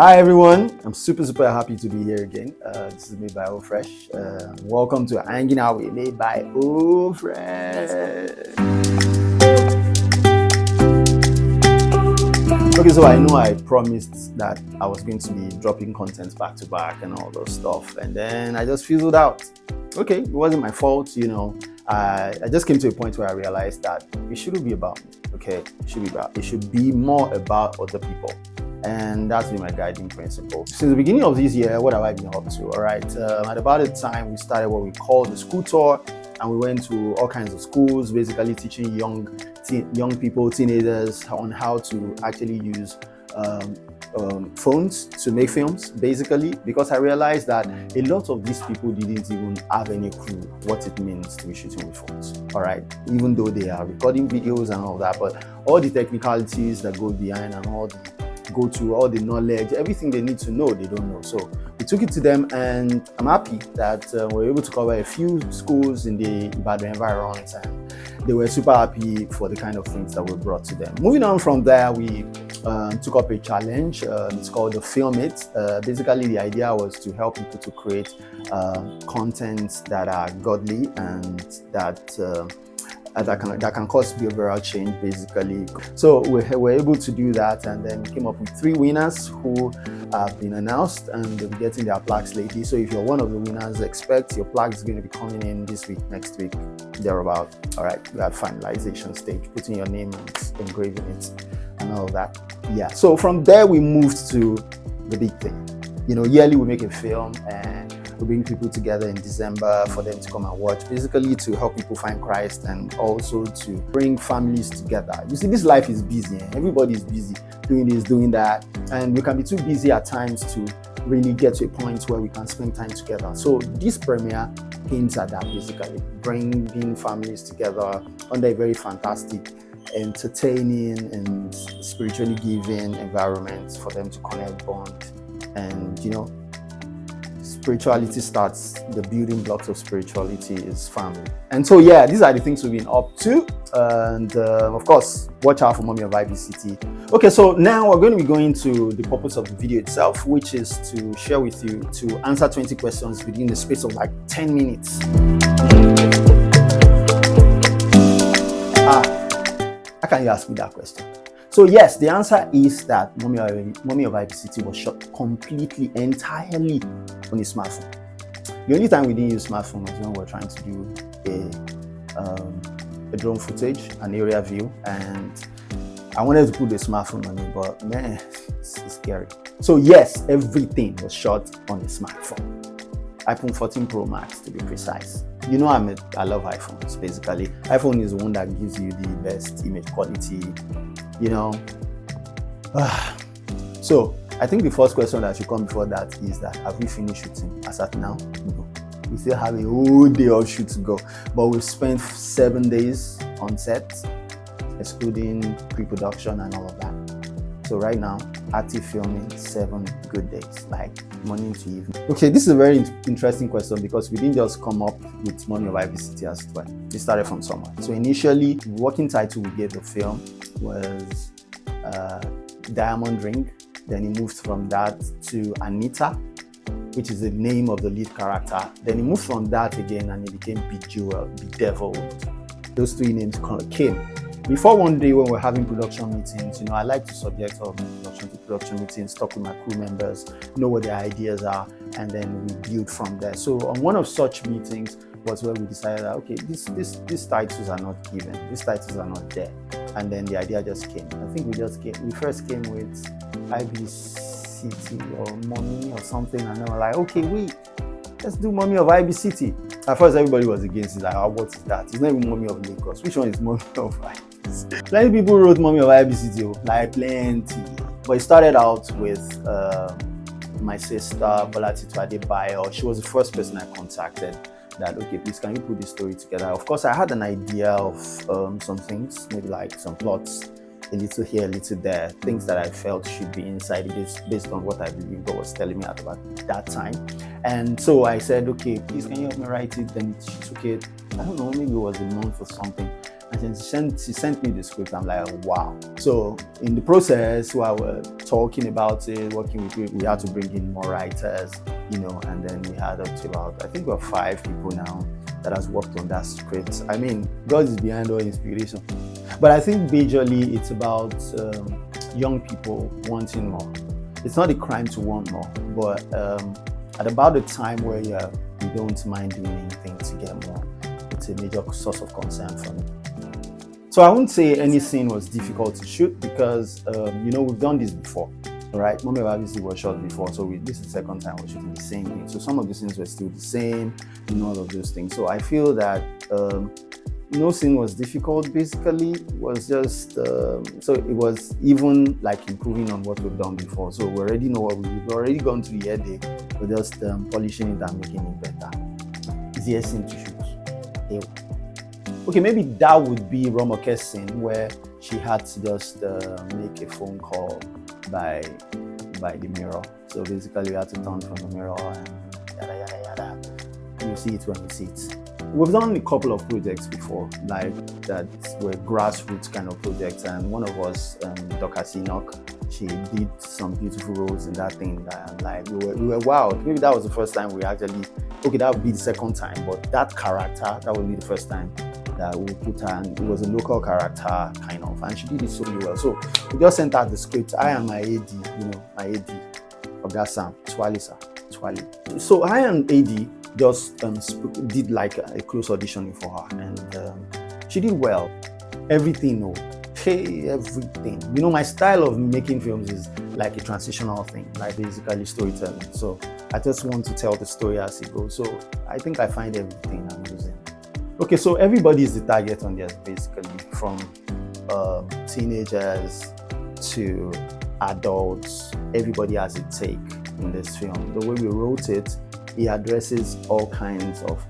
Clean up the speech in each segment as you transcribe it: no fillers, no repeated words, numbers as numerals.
Hi everyone, I'm super happy to be here again. This is madebyofresh. Welcome to Hanging Out with madebyofresh. Okay, so I know I promised that I was going to be dropping content back to back and all those stuff, and then I just fizzled out. Okay, it wasn't my fault, I just came to a point where I realized that it shouldn't be about me. Okay, it should be more about other people. And that's been my guiding principle. Since the beginning of this year, what have I been up to? All right, at about the time we started what we call the school tour, and we went to all kinds of schools, basically teaching young people, teenagers, on how to actually use phones to make films, basically, because I realized that a lot of these people didn't even have any clue what it means to be shooting with phones. All right, even though they are recording videos and all that, but all the technicalities that go behind and all the knowledge, everything they need to know, they don't know. So we took it to them, and I'm happy that we're able to cover a few schools in the Ibadan environment, and they were super happy for the kind of things that we brought to them. Moving on from there, we took up a challenge. It's called the Film It. Basically, the idea was to help people to create content that are godly and that can cause behavioral change, basically. So we were able to do that, and then came up with 3 winners who have been announced, and they'll be getting their plaques lately. So if you're one of the winners, expect your plaque is going to be coming in this week, next week, thereabout. All right, we have finalization stage, putting your name and engraving it and all that. Yeah, so from there we moved to the big thing. Yearly we make a film, and we bring people together in December for them to come and watch, basically to help people find Christ and also to bring families together. You see, this life is busy, and everybody is busy doing this, doing that, and we can be too busy at times to really get to a point where we can spend time together. So this premiere hints at that, basically bringing families together under a very fantastic, entertaining and spiritually giving environment for them to connect, bond, and spirituality starts. The building blocks of spirituality is family. And so yeah, these are the things we've been up to, and of course watch out for Mummyofibcity. Okay, so now we're going to be going to the purpose of the video itself, which is to share with you, to answer 20 questions within the space of like 10 minutes. How can you ask me that question? So yes, the answer is that Mummyofibcity was shot completely, entirely on a smartphone. The only time we didn't use smartphone was when we were trying to do a drone footage, an area view, and I wanted to put the smartphone on it, but man, it's scary. So yes, everything was shot on a smartphone. iPhone 14 Pro Max to be precise. I love iPhones, basically. iPhone is the one that gives you the best image quality, So I think the first question that should come before that is that, have we finished shooting? As at now, no. We still have a whole day of shoot to go, but we've spent 7 days on set, excluding pre-production and all of that. So right now, active filming, 7 good days, like morning to evening. Okay, this is a very interesting question, because we didn't just come up with Mummyofibcity as well. We started from somewhere. So initially, the working title we gave the film was Diamond Ring. Then it moved from that to Anita, which is the name of the lead character. Then it moved from that again, and it became Bejeweled, Bedeviled. Those 3 names came. Before one day when we're having production meetings, I like to subject all my production to production meetings, talk with my crew members, know what their ideas are, and then we build from there. So on one of such meetings was where we decided that, okay, these titles are not given, these titles are not there. And then the idea just came. I think we first came with IBCity or Mommy or something, and then we're like, okay, wait, let's do Mummyofibcity. At first, everybody was against it, like, what is that? It's not even Mummy of Lagos. Which one is Mummyofibcity? Plenty people wrote Mummyofibcity, like plenty. But it started out with my sister, Bolatito Adebayo. She was the first person I contacted that, okay, please, can you put this story together? Of course, I had an idea of some things, maybe like some plots, a little here, a little there, things that I felt should be inside it based on what I believe God was telling me at about that time. And so I said, okay, please, can you help me write it? Then she took it, I don't know, maybe it was a month or something. And then she sent me the script. I'm like, wow. So in the process, while we're talking about it, working with it, we had to bring in more writers, and then we had up to about, I think we're 5 people now that has worked on that script. I mean, God is behind all inspiration. But I think majorly it's about young people wanting more. It's not a crime to want more, but at about the time where you don't mind doing anything to get more, it's a major source of concern for me. So I wouldn't say any scene was difficult to shoot because, we've done this before, right? Mummyofibcity was shot before, so this is the second time we're shooting the same thing. So some of the scenes were still the same, all of those things. So I feel that no scene was difficult, basically. It was just, so it was even like improving on what we've done before. So we already know we've already gone through the headache. We're just polishing it and making it better. Easier scene to shoot. Okay, maybe that would be Romoke's scene where she had to just make a phone call by the mirror. So basically, we had to turn from the mirror and yada yada yada. You see it when you see it. We've done a couple of projects before, like that were grassroots kind of projects, and one of us, Dr. Enoch, she did some beautiful roles in that thing. And like we were wild. Maybe that was the first time we actually. Okay, that would be the second time, but that character, that would be the first time that we put her, and it was a local character kind of, and she did it so well. So we just sent out the script. I and my AD, my AD, Ogasa, Twali. So I and AD just did like a close auditioning for her, and she did well. Everything. My style of making films is like a transitional thing, like basically storytelling. So I just want to tell the story as it goes. So I think I find everything I'm using. Okay, so everybody is the target on this, basically, from teenagers to adults. Everybody has a take in this film. The way we wrote it, it addresses all kinds of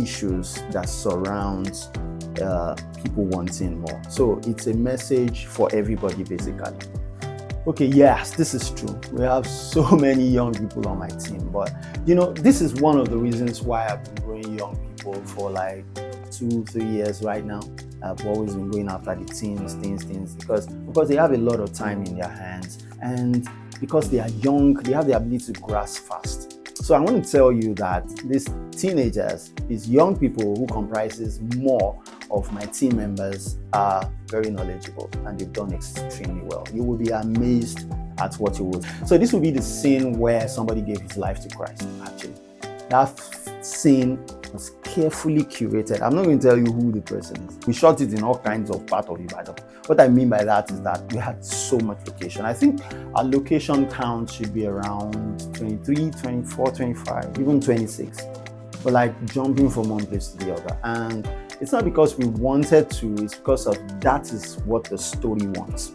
issues that surround people wanting more. So it's a message for everybody, basically. Okay, yes, this is true. We have so many young people on my team, but this is one of the reasons why I've been growing young people for like 2-3 years right now. I've always been going after the teens, because they have a lot of time in their hands, and because they are young, they have the ability to grasp fast. So I want to tell you that these teenagers, these young people who comprises more of my team members, are very knowledgeable, and they've done extremely well. You will be amazed at what you will. So this will be the scene where somebody gave his life to Christ, actually. That scene was carefully curated. I'm not going to tell you who the person is. We shot it in all kinds of parts of Ibadan. What I mean by that is that we had so much location. I think our location count should be around 23, 24, 25, even 26. But like jumping from one place to the other. And it's not because we wanted to, it's because of that is what the story wants.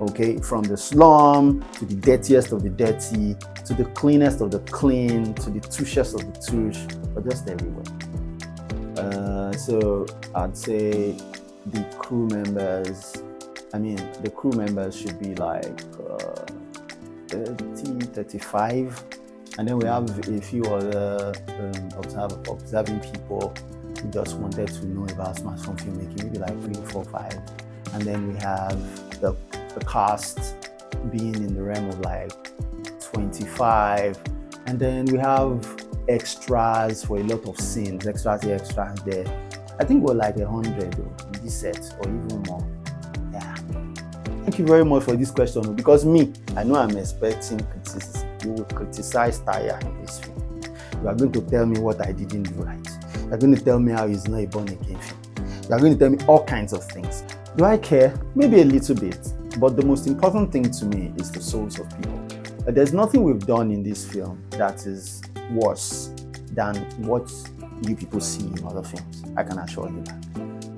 Okay, from the slum to the dirtiest of the dirty, to the cleanest of the clean, to the touchiest of the touche, but just everywhere. So I'd say the crew members should be like 30, 35. And then we have a few other observing people who just wanted to know about smartphone filmmaking, maybe like 3, 4, 5. And then we have the cast being in the realm of like 25. And then we have extras for a lot of scenes, extras here, extras there. I think we're like 100 in this set, or even more. Yeah. Thank you very much for this question, because I know I'm expecting criticism. You will criticize Taya in this film. You are going to tell me what I didn't do right. You are going to tell me how it's not a born again film. You are going to tell me all kinds of things. Do I care? Maybe a little bit. But the most important thing to me is the souls of people. There's nothing we've done in this film that is worse than what you people see in other films. I can assure you that.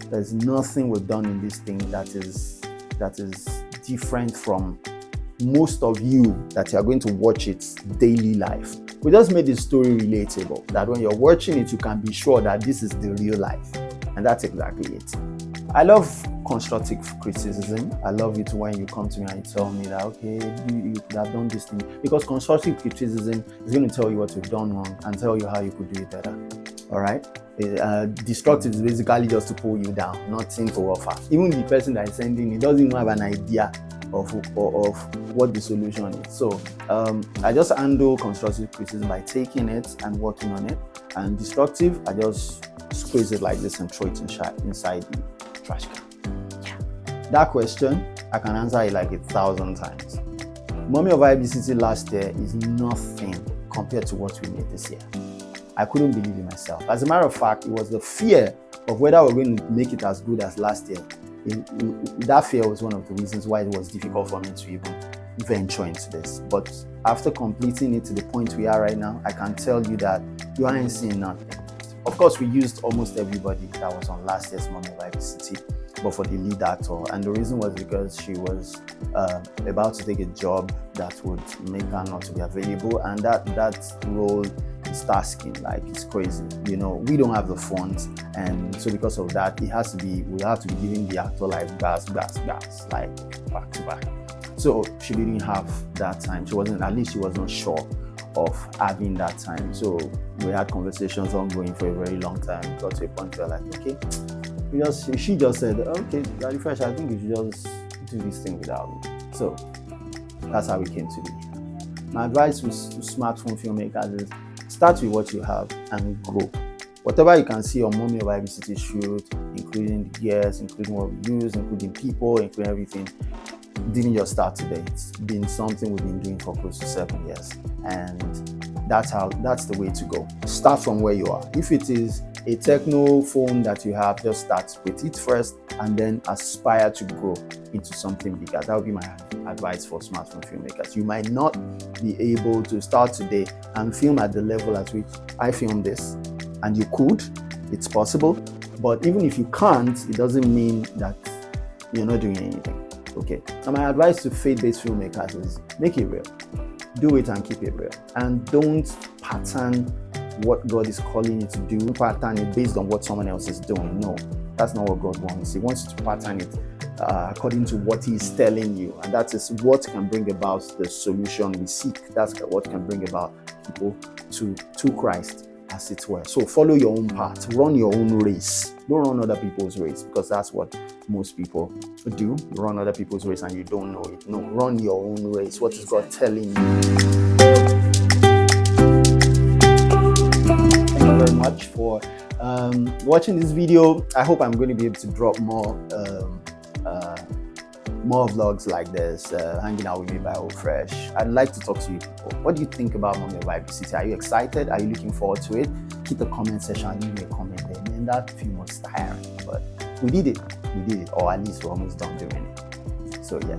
There's nothing we've done in this thing that is different from most of you that you are going to watch its daily life. We just made the story relatable, that when you're watching it, you can be sure that this is the real life. And that's exactly it. I love constructive criticism. I love it when you come to me and you tell me that, okay, you could have done this thing. Because constructive criticism is going to tell you what you've done wrong and tell you how you could do it better. All right. Destructive is basically just to pull you down, nothing to offer. Even the person that is sending it doesn't even have an idea of what the solution is. So I just handle constructive criticism by taking it and working on it. And destructive, I just squeeze it like this and throw it inside the trash can. Yeah. That question, I can answer it like 1,000 times. Mummyofibcity last year is nothing compared to what we made this year. I couldn't believe it myself. As a matter of fact, it was the fear of whether we're going to make it as good as last year. That fear was one of the reasons why it was difficult for me to even venture into this. But after completing it to the point we are right now, I can tell you that you aren't seeing nothing. Of course, we used almost everybody that was on last year's Mummyofibcity, but for the lead actor. And the reason was because she was about to take a job that would make her not to be available. And that role is tasking, like it's crazy. You know, we don't have the funds. And so because of that, we have to be giving the actor like gas, like back to back. So she didn't have that time. She wasn't sure of having that time. So we had conversations ongoing for a very long time. Got to a point where like, okay, she just said, okay, Daddy Fresh, I think you should just do this thing without me. So that's how we came to be. My advice to smartphone filmmakers is start with what you have and grow. Whatever you can see on Mummyofibcity shoot, including the gears, including what we use, including people, including everything, didn't just start today. It's been something we've been doing for close to 7 years. And that's the way to go. Start from where you are. If it is a techno phone that you have, just start with it first and then aspire to grow into something bigger. That would be my advice for smartphone filmmakers. You might not be able to start today and film at the level at which I filmed this, and you could, it's possible. But even if you can't, it doesn't mean that you're not doing anything. Okay. So my advice to faith-based filmmakers is make it real. Do it and keep it real. And don't pattern what God is calling you to do, pattern it based on what someone else is doing. No, that's not what God wants. He wants you to pattern it according to what He is telling you. And that is what can bring about the solution we seek. That's what can bring about people to Christ, as it were. So follow your own path, run your own race. Don't run other people's race, because that's what most people do. You run other people's race and you don't know it. No, run your own race. What is God telling you? Thank you very much for watching this video. I hope I'm going to be able to drop more vlogs like this, hanging out with madebyofresh. I'd like to talk to you people. What do you think about Mummyofibcity? Are you excited? Are you looking forward to it? Keep the comment section and leave me a comment there. And that film was tiring, but we did it, or at least we're almost done doing it. So yeah.